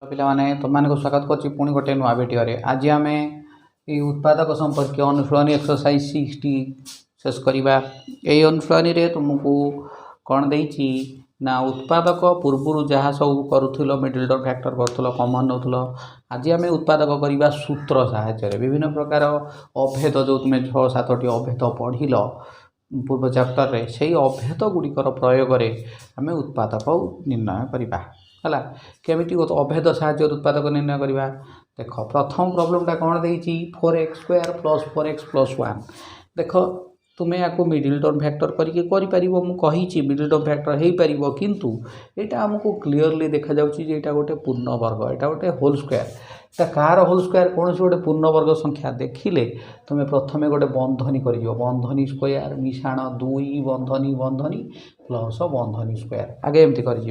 पिलाने तुमको स्वागत करछि पुणी गोटे नुआ वीडियो रे। आज आम उत्पादक संपर्क अनुशीलन एक्सरसाइज 60 शेष करवा। यही अनुशीलन रे तुमको कौन देछि ना उत्पादक पूर्व जहाँ सब Karur middle term factor Karur कमन नौल। आज आम उत्पादक करवा सूत्र साहाय्य विभिन्न प्रकार अभेद जो तुम्हें 6-7टी अभेद पढ़िल पूर्व चैप्टर रे से अभेद गुड़िकर प्रयोग आम उत्पादक निर्णय करवा है। केमिटी अभेद साहाय्य उत्पादक निर्णय करवा। देख प्रथम प्रोब्लेमटा कौन देछि 4x² + 4x + 1। देख तुम्हें या मिडिल टर्म फैक्टर करके मुझे मिडिल टर्म फैक्टर हो पार किंतु यहाँ आमको क्लीयरली देखा जाटा गोटे पूर्ण वर्ग यहाँ गोटे होल स्क्वायर। यहाँ कार होल स्क्वायर कौन से गोटे पूर्ण वर्ग संख्या देखिले तुम्हें प्रथम गोटे बंधनी कर बंधनी स्क्वायर मिशाण 2 बंधनी बंधनी प्लस बंधनी स्क्वायर आगे एमती कर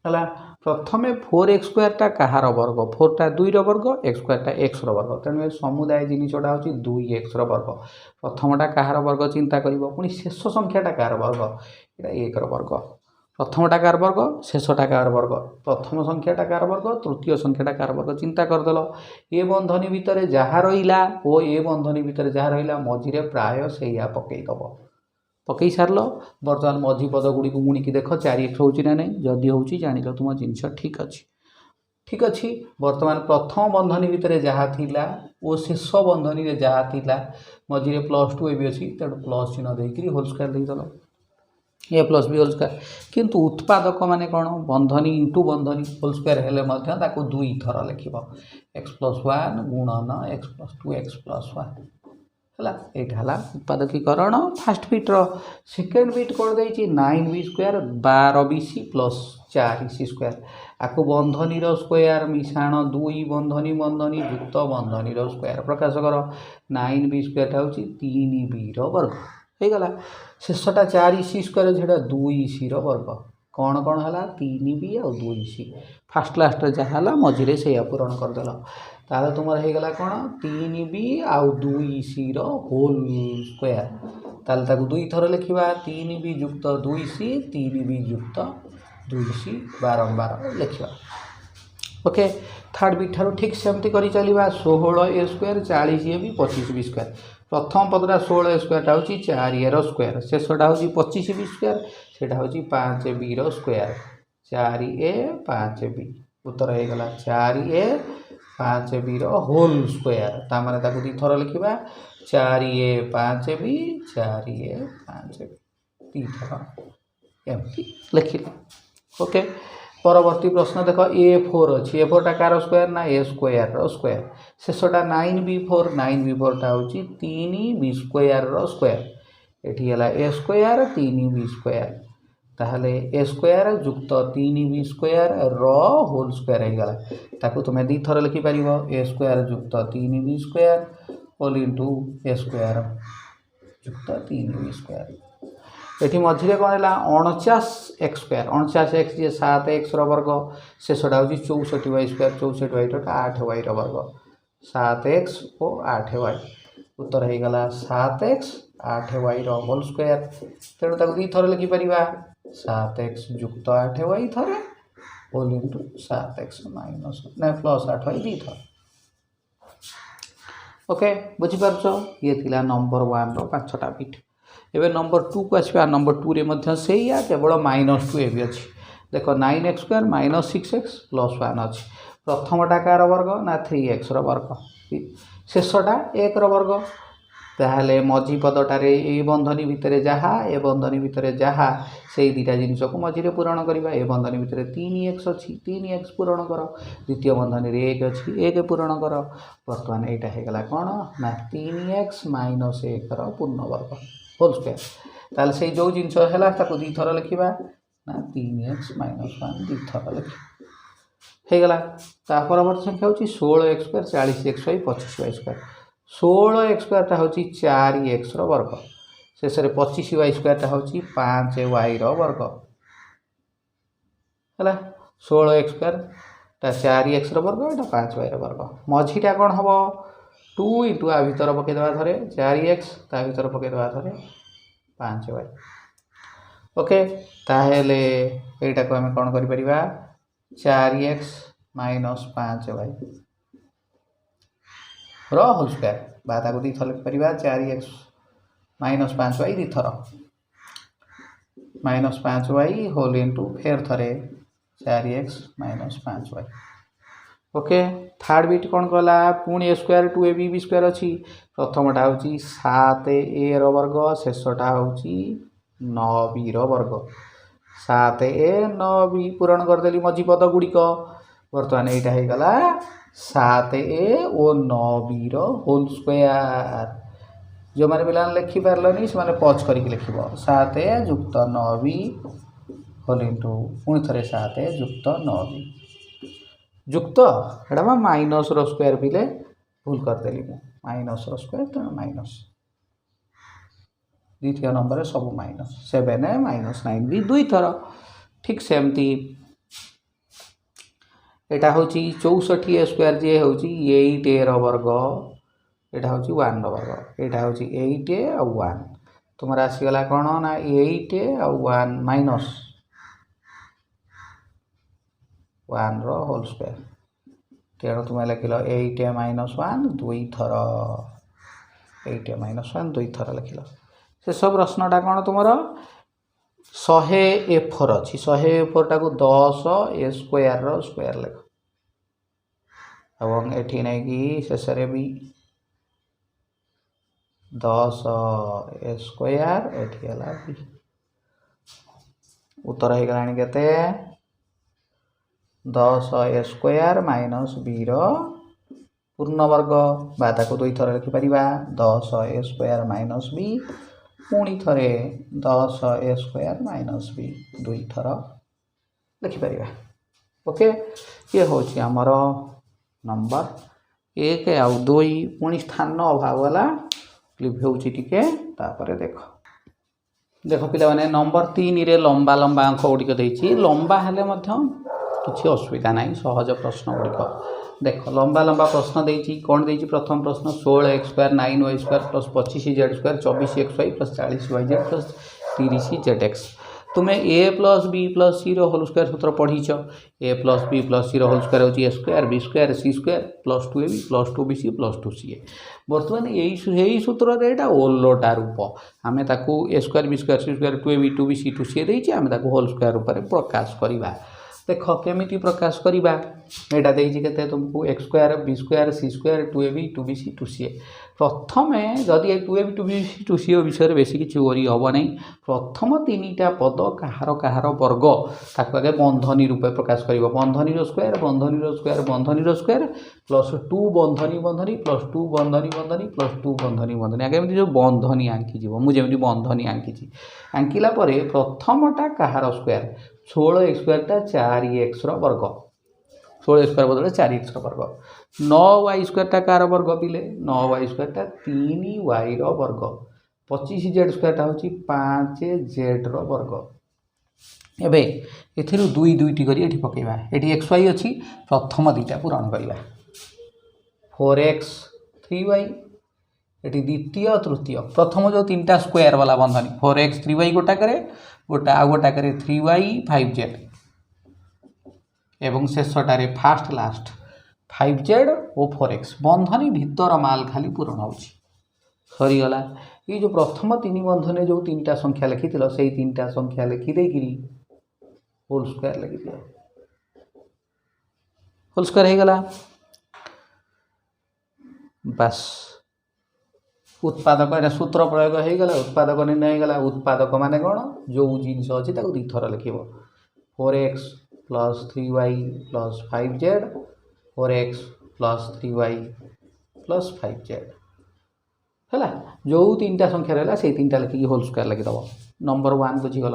है। प्रथमे 4x² टा कहार वर्ग 4 टा 2 वर्ग x² टा x वर्ग तेणु समुदाय जिनटा हूँ 2x वर्ग। प्रथमटा कहार वर्ग चिंता कर पुणी शेष संख्याटा कार वर्ग यहाँ 1 वर्ग। प्रथमटा कार वर्ग शेषटा कार वर्ग प्रथम संख्याटा कार वर्ग तृतीय संख्याटा कार वर्ग चिंता करदेल। ए बंधनी भितर जहाँ रहा और ए बंधनी भितर जहाँ रहा मझीरे प्राय से पकईदब पकई सारल। बर्तमान मझी पद गुड़ी को मुणिकी देख 4x होची ना नहीं जदि होची जानिल तुम जिनस ठीक अच्छी ठीक अच्छी। बर्तमान प्रथम बंधनी भितर जहाँ थिला और शेष बंधनी रे जहाँ थिला मझीरे +2 भी अच्छी तेणु प्लस चिन्ह देकर होल स्क्वायर देदेल ए प्लस बी होल स्क्वायर। किंतु उत्पादक माने कौन बंधनी इंटू बंधनी होल स्क्वायर हेले मध्य ताको 2 थर लिख x + 1 गुणन x + 2 x + 1 है। यहाँ उत्पादकीकरण फास्ट बिट्र सेकेंड बिट कौन देती 9b² 12bc + 4c² आपको बंधनी स्क्वायर मिशाण 2 बंधनी बंधनी युक्त बंधनी स्क्वायर प्रकाश कर 9b² हूँ 3b वर्ग हो गला। शेषटा 4c² झेड़ा 2c वर्ग कौन कौन है 3b और 2c फास्ट लास्ट जहाँ मझे से पूरण करदेल ताले तुम होगा कौन 3b आउ 2c होल स्क्वायर ताले ताकू 2 थर लिखा 3b युक्त 2c 3b युक्त 2c बारंबार लिखा। ओके थर्ड बिट ठार ठीक सेमती कर चलवा 16a² 40ab 25b²। प्रथम पदटा 16a² हूँ 4a स्क्वायर शेषटा हूँ 25b² से हूँ 5b स्क्वायर 4a 5b उत्तर होगा 4a 5b होल स्क्वायर तार ताकू 2 थर लिखा 4a 5b 4a 5b 2 थर एमती लिखिले। ओके परवर्ती प्रश्न देख A4 अच्छी A4 टा कार स्क्वायर ना A स्क्वायर स्क्वायर शेषटा 9b4 9b4 टा हूँ 3b स्क्वायर स्क्वायर एटी है A स्क्वायर 3b² ताहले A स्क्वायर युक्त 3b स्क्वायर होल स्क्वायर होगा ताकू तुम 2 थर लिखिपर A स्क्वायर युक्त 3b² whole into A square युक्त 3b²। ये मझे कौन है 49x² 49x जे 7x वर्ग शेषटा हूँ 64y² 64y 8y वर्ग 7x और 8y उत्तर होगा 7x 8y होल स्क्वायर तेणु ताकू 2 थर लिखिपर 7x युक्त 8y थर होल इंटू 7x ना प्लस 8y 2 थर। ओके बुझीपार ये थिला नंबर 1 रो 5टा बिट। एवं नंबर 2 को आसवा नंबर 2 रे मध्य से केवल -2 भी अच्छी देख 9x² - 6x + 1 अच्छी प्रथमटा कार वर्ग ना 3x वर्ग शेषटा 1 वर्ग ताहले मझी पदटारे ए बंधनी भितर जहाँ ए बंधनी भितर जहाँ से 2टा जिनस को मझे पूरण करवा ए बंधनी भितर 3x अच्छी 3x पूरण कर द्वितीय बंधनी 1 अच्छी 1 पूरण कर बर्तमान यहाँ होगा कौन ना 3x - 1 पूर्ण वर्ग होल स्क्वायर ताल से जो जिनस है 2 थर लिखा ना 3x - 1 2 थर लिख होगा। परवर्त संख्या हूँ 16x² 40xy 25y² 16x² हूँ 4x वर्ग शेष 25y² हूँ 5y वर्ग है। 16x² 4x वर्ग यहाँ 5y वर्ग मझीटा कौन हम 2 इंटू आ भर पकईदे थे 4x ता भर पकईदे थे 5y। ओके ताहेले एटा को आम कौन कर 4x -5y रो होल स्क्वायर बाता को दी थर लिख परिबा 4x -5y दी थर -5y होल इनटू फेर थरे 4x -5y। Okay third bit कौन कला पुणी a square 2ab b square अच्छी प्रथमटा हूँ 7a रो वर्ग शेषटा हूँ 9b रो वर्ग 7a 9b पूरण करदेली मझी पद गुड़िक बर्तमान यहाँ होगला 7a और 9b रो होल स्क्वायर जो मैंने पिला लिखि पार्लनि से पच करके लिख 7a जुक्त 9b होल इंटू पुणी थे 7a जुक्त 9b जुक्त एटा माइनस रो स्क्वायर पिले भूल करदेली माइनस रो स्क्वायर तेना माइनस द्वितीय नंबर सब माइनस 7a -9b दुई थर ठीक सेमती एटा हूँ 64a स्क्वायर जे हूँ 8a रो वर्ग एटा हूँ 1 रो वर्ग एटा हूँ 8a और 1 तुम आसीगला कौन ना 8a और 1 माइनस 1 रो होल स्क्वायर तेणु तुम लिखल 8a -1 दुई थर 8a -1 दुई थर लिखल से सब प्रश्नटा कौन तुम 100a4 अच्छी 100a4 टाक 10a स्क्वायर रो स्क्वायर लिख और एठी नहीं कि शेष भी 10a स्क्वायर एठी हला b उत्तर हो गलानी केते 10a स्क्वायर -b रो पूर्ण वर्ग बाता को दुई थर लिखि परिबा 10a स्क्वायर -b पुणी थरे 10a स्क्वायर -b दुई थर लिखि परिबा। ओके ये होची हमर नंबर 1 आउ 2 पुणी स्थान अभाव वाला लिख होची टिके तापरे देखो देखो पिला माने नंबर 3 रे लंबा लंबा अंक गुड़िक देछि लंबा हेले मध्य किसी असुविधा ना सहज प्रश्न गुड़िक देख लंबा लंबा प्रश्न देछि कौन देछि प्रथम प्रश्न 16x square 9y square plus 25z square 24xy plus 40yz plus 30zx तुम्हें a plus b plus c रो होल स्क्वायर सूत्र पढ़ीच a plus b plus c रो होल स्क्वायर होची a square b square c square plus 2ab plus 2bc plus 2ca बर्तमान यही सूत्र एटा ओलोटा रूप आम ताकू a square b square c square 2ab 2bc 2ca देछि आम ताकू होल स्क्वायर रूप में प्रकाश करवा देख केमी प्रकाश करवा यहाँ देते तुमको एक्स स्क्वायर बी स्क्वायर सी स्क्वायर 2ab 2bc 2ca प्रथम जदि 2ab 2bc 2ca विषय बेसी किसी वरी हम नहीं प्रथम 3टा पद कहार कहार वर्ग ताको आगे बंधनी रूपे प्रकाश कर बंधनी स्क्वायर बंधनी स्क्वायर बंधनी स्क्वायर प्लस 2 बंधनी बंधनी प्लस 2 बंधनी बंधनी प्लस 2 बंधनी बंधनी आगे जो बंधनी आंकी मुझे बंधनी आंकी आंकिला प्रथमटा कहार स्क्वायर 16x स्क्वायर 4x वर्ग 16x स्क्वायर बदले 4x वर्ग 9y स्क्वायर कार वर्ग पिले 9y स्क्वायर 3y वर्ग 25z स्क्वायर हूँ 5z वर्ग एबे एथिरु दुई दुईटी करी एठी पकेबा एठी xy अछि प्रथम दुईटा पूरण करबा 4x 3y एठी द्वितीय तृतीय प्रथम जो 3टा स्क्वायर वाला बंधनी 4x 3y गोटा करे गोटा आ गोटा करे 3y 5z एवं शेषटारे फास्ट लास्ट 5z और 4x बंधनी भीतर माल खाली पूरण होची सरीगला ये जो प्रथम 3 बंधने जो 3टा संख्या लिखी से 3टा संख्या लिखिदे होल स्क्वायर लिखि दियो होल स्क्वायर हो गला बस उत्पादक एटा सूत्र प्रयोग हो गला उत्पादक निर्णय हो गला उत्पादक माने कौन जो जिनस अच्छी दी थर लिख 4x plus 3y plus 5z 4x plus 3y plus 5z है जो 3टा संख्या रहा से 3टा लिखिकी होल स्क्वायर लिखिदेव नंबर 1 बुझीगल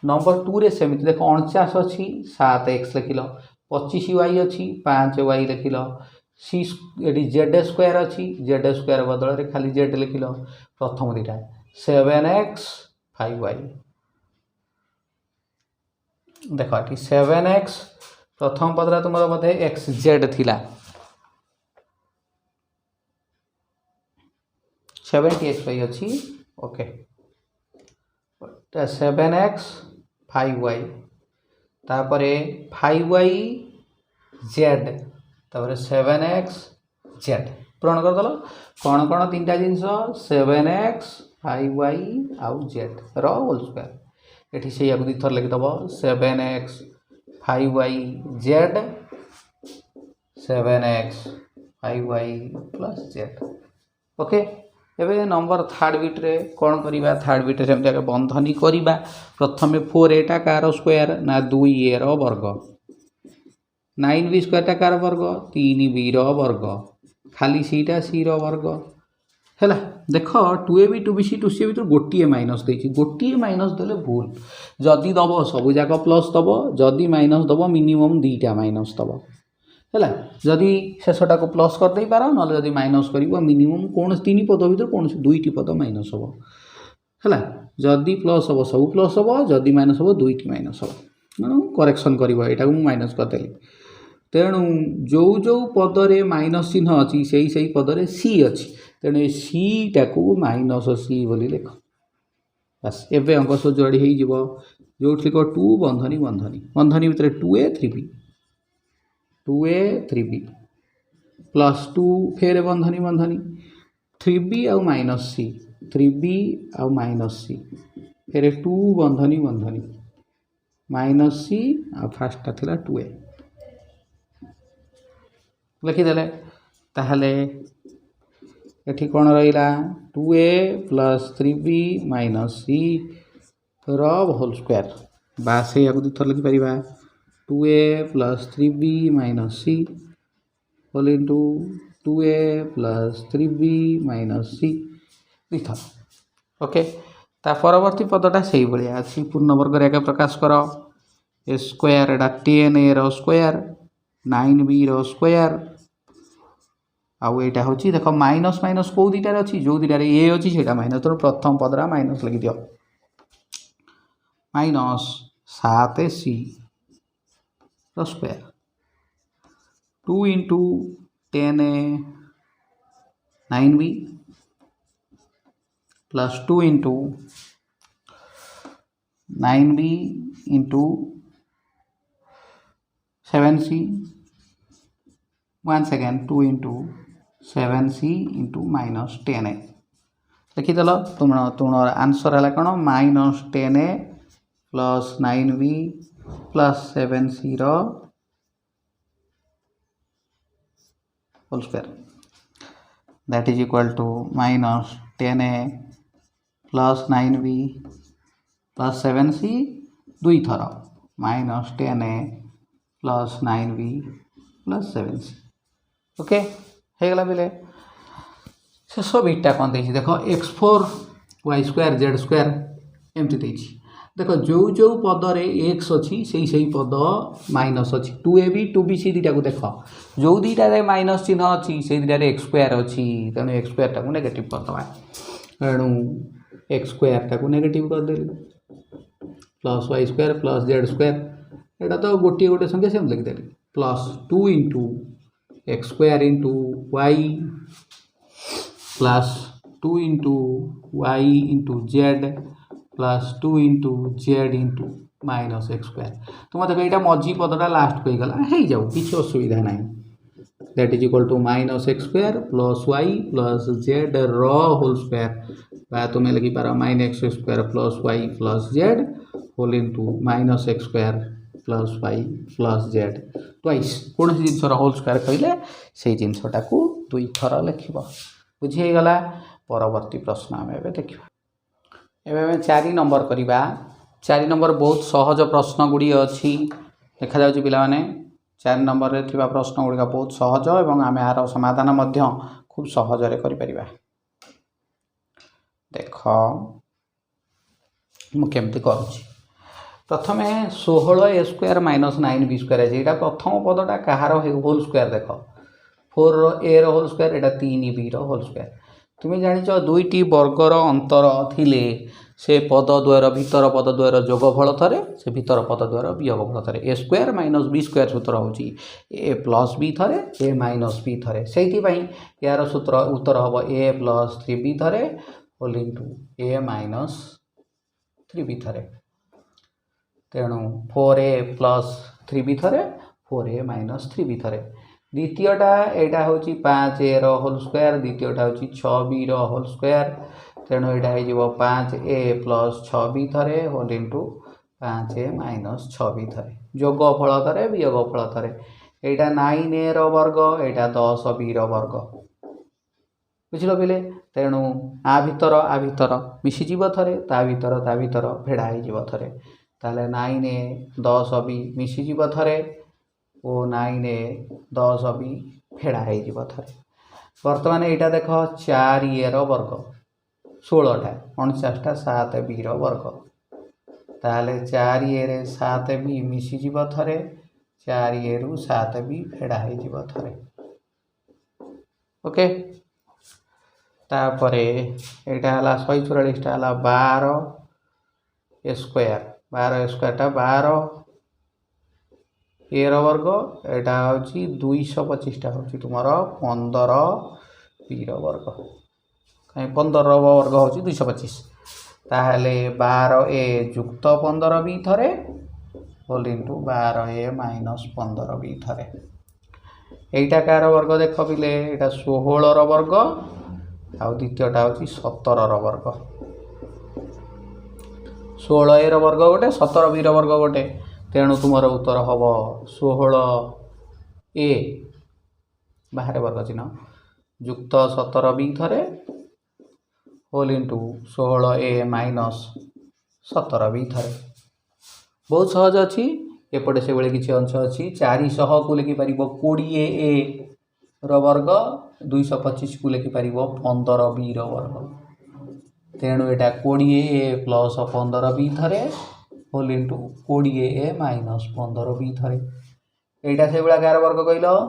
नंबर 2 रे सेमती देख 49 अच्छी 7x लिखिल 25y अच्छी 5y लिखिल सी ये जेड स्क्वायर अच्छी जेड स्क्वायर बदल में खाली जेड लिखिल प्रथम दुटा 7x 5y देख ये 7x प्रथम पदरा तुम बोधे xz थिला 70xy अच्छी ओके 7x 5y तापरे 5y जेड तापर 7x जेड पूरण करदेल कौन कौन तीन टा जिनस 7x 5y आउ जेड रोल स्क्वायर ये से दी थर लिखिदेव 7x 5y Z 7x 5y plus Z okay एबे नंबर थर्ड बिट रे कौन करिबा थर्ड बिट रे हम बंधनी करिबा प्रथमे 4a कार स्क्वायर ना 2a रो वर्ग 9b स्क्वायर टा कार वर्ग 3b रो वर्ग खाली सीटा सी रो वर्ग हैला देख 2ab 2bc 2c भीतर गोटे माइनस देछि गोटे माइनस देले भूल जदी दब सब जाक प्लस दब जदी माइनस दब मिनिमम 2टा माइनस दब हैला जदी शेषटा को प्लस कर दे पारो न जदी माइनस करिवो मिनिमम कोन तीन पद भीतर कोन दुईटी पद माइनस हो हैला जदी प्लस हो सब प्लस हो जदी माइनस हो दुईटी माइनस हो मानो करेक्शन करिवो एटा को माइनस कर देली तेणु जो जो पदरे माइनस चिन्ह अच्छी से ही पदरे सी अच्छी तेणु सी टाक माइनस सी बोली लिख बस एवं अंक सब जोड़ी हो जो लिख 2 बंधनी बंधनी बंधनी भितर 2a 3b 2a 3b plus 2 फेर बंधनी बंधनी 3b आउ माइनस सी 3b आउ माइनस सी फेर 2 बंधनी बंधनी माइनस सी आ फास्ट था 2a लिखिदेले ताहले एठी कौन रहा 2a प्लस 3b माइनस सी रब होल स्क्वायर बास या थर लिखिपर 2a plus 3b minus C whole into 2a plus 3b minus C लिखर ओके ता परवर्ती पदटा से भाया अच्छी पूर्ण वर्ग रे प्रकाश कर ए स्क्वायर एटा 10a रो स्क्वायर 9b रो स्क्वायर आउ यहाँ हूँ देख माइनस माइनस कौ दुटार अच्छी जो दुटार ए अच्छी से माइनस तो प्रथम पदरा माइनस लिखि दियो माइनस 7c रो square 2 into 10a 9b plus 2 into 9b into 7c once again 2 into 7c into minus 10a लिखिदेल तुम आंसर है कौन minus 10a plus 9b plus 7c रो whole square that is equal to minus 10a plus 9b plus 7c दुई थर minus 10a plus 9b plus 7c okay होगला बेले शेष बिटा कौन देख देख x4 y square Z square एमती देख जो जो पदर एक्स अच्छी से पद माइनस अच्छी 2ab 2bc दुटा को देख जो दुटारे माइनस चिन्ह अच्छी से दुटारे एक्स स्क्वायर अच्छी तेणु एक्स स्क्वायर टाक नेगेटिव करदे तेणु एक्स स्क्वायर टाक नेगेटिव करदेली plus y square plus Z square एटा तो गोटे गोटे संख्या से लिखिदेली plus 2 into X square into Y plus 2 into Y into Z plus 2 into Z into minus X square तुम देख यहाँ मझी पदटा लास्ट को गला हो जाऊ किसी असुविधा ना that is equal to minus X square plus Y plus Z रो होल स्क्वायर बा तुम लिखिपार minus X square plus Y plus Z whole into minus X square plus Y plus Z twice कौन जिनसर होल स्क्वायर कहले से जिनसटा को दुई थर लिख बुझीगला परवर्ती प्रश्न आम ए देखा एवं 4 नंबर करवा 4 नंबर बहुत सहज प्रश्न गुड़ी अच्छी देखा जाउछि पिला माने 4 नंबर रे थिबा प्रश्न गुड़िका बहुत सहज एवं आम यार समाधान खूब सहज करिपरिबा देख मुझे करुँच प्रथमे 16a square minus 9b square यहाँ प्रथम पदटा कहार होल स्क्वायर देख 4a होल स्क्वायर यहाँ 3b होल स्क्वायर तुम्हें जाच दुईटी वर्गर अंतर थिले से पद द्वयर भितर पद द्वयर जोगफल थे से भितर पद द्वयर वियोगफल थे ए स्क्वायर माइनस बी स्क्वायर सूत्र हूँ ए प्लस बी थे ए माइनस बी थे से यार सूत्र उत्तर हम ए प्लस 3b थे होल इंटू ए माइनस 3b थे तेणु 4a प्लस 3b थे 4a माइनस 3b थे द्वितीयटा यहाँ हूँ 5a होल स्क्वायर द्वितीयटा हूँ 6b होल स्क्वायर तेणु यहाँ हो 5a प्लस 6b थे whole into 5a minus 6b थे जोगफल थे वियोगफल थे यहाँ 9a वर्ग यहाँ 10b वर्ग बुझल पिले तेणु आ भितर मिशीज थे ता भितर भेड़ा हो थे ताले 9a 10b मिशीज थे और 9a 10b फेड़ा हो थे बर्तमान यहाँ देख 4a वर्ग 16टा 49टा 7b वर्ग ताले 4a रे 7b मिशीज थे 4a रु 7b फेड़ा हो थे ओके तापरे यहाँ है 144टा 12 स्क्वायर 12 स्क्वायरटा 12 ए वर्ग यहाँ हूँ 225टा हूँ तुम 15b वर्ग कहीं 15 वर्ग हूँ 225 ताहले 12a जुक्त 15b थे whole into 12a minus 15b थे यहीटा कार वर्ग देख पिले यहाँ 16 वर्ग आउ द्वितीयटा हूँ 17 वर्ग 16a वर्ग गोटे 17b वर्ग गोटे तेणु तुम उत्तर हम 16a बाहर वर्ग चिन्ह जुक्त 17b थे whole into 16a minus 17b थे बहुत सहज अच्छी एपटे से भाई किसी अंश अच्छी 400 को लिखिपर 20a वर्ग 225 को लिखिपर 15b वर्ग तेणु यहाँ 20a प्लस 15b थे whole into 20a minus 15b थे यहाँ से भाई गार वर्ग कहल यहाँ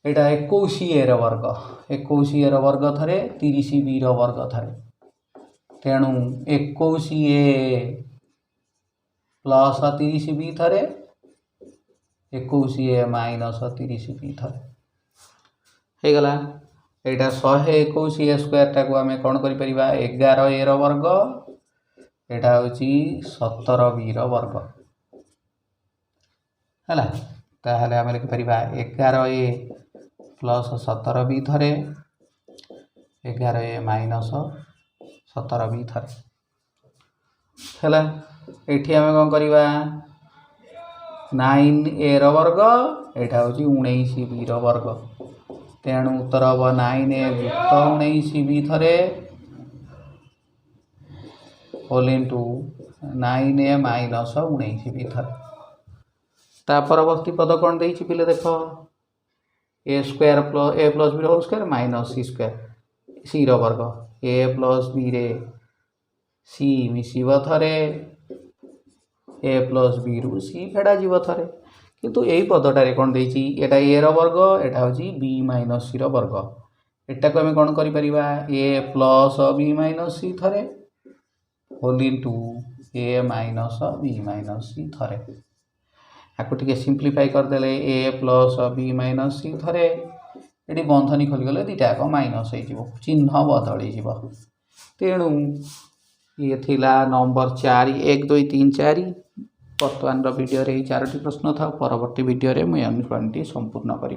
21a वर्ग 21a वर्ग थे 30b वर्ग थे तेणु 21a प्लस 30b थे 21a माइनस 30b थे होगला यहाँ 121a स्क्वायरटा को आम कौन कर 11a वर्ग यहाँ हूँ 17b वर्ग है ताहले आम लिखिपर 11a प्लस 17b थे 11a माइनस 17b थे है ये आम कौन करवा 9a वर्ग यहाँ हूँ 19b वर्ग तेणु उत्तर हम 9a जुक्त 19b थे whole into 9a minus 19b थे ता परवर्ती पद कौन दे पिले देख a square plus a plus b whole square minus c square c वर्ग a प्लस b रे c मिसब थे a प्लस b रु c फेड़ा जीव थे किंतु यही पदटारे कौन देती यहाँ a वर्ग यहाँ हूँ b माइनस c वर्ग एटा को आम कौन कर a plus b minus c थे whole into a minus b minus c थे आपको टे सिंप्लीफाई करदे a plus b minus c थे ये बंधनी खोलीगले दुटाक माइनस हो चिन्ह बदल तेणु ये थिला नंबर 4 1 2 3 4 बर्तमान वीडियो 4टी प्रश्न था परवर्ती वीडियो में मुझे अनुसरण संपूर्ण करी।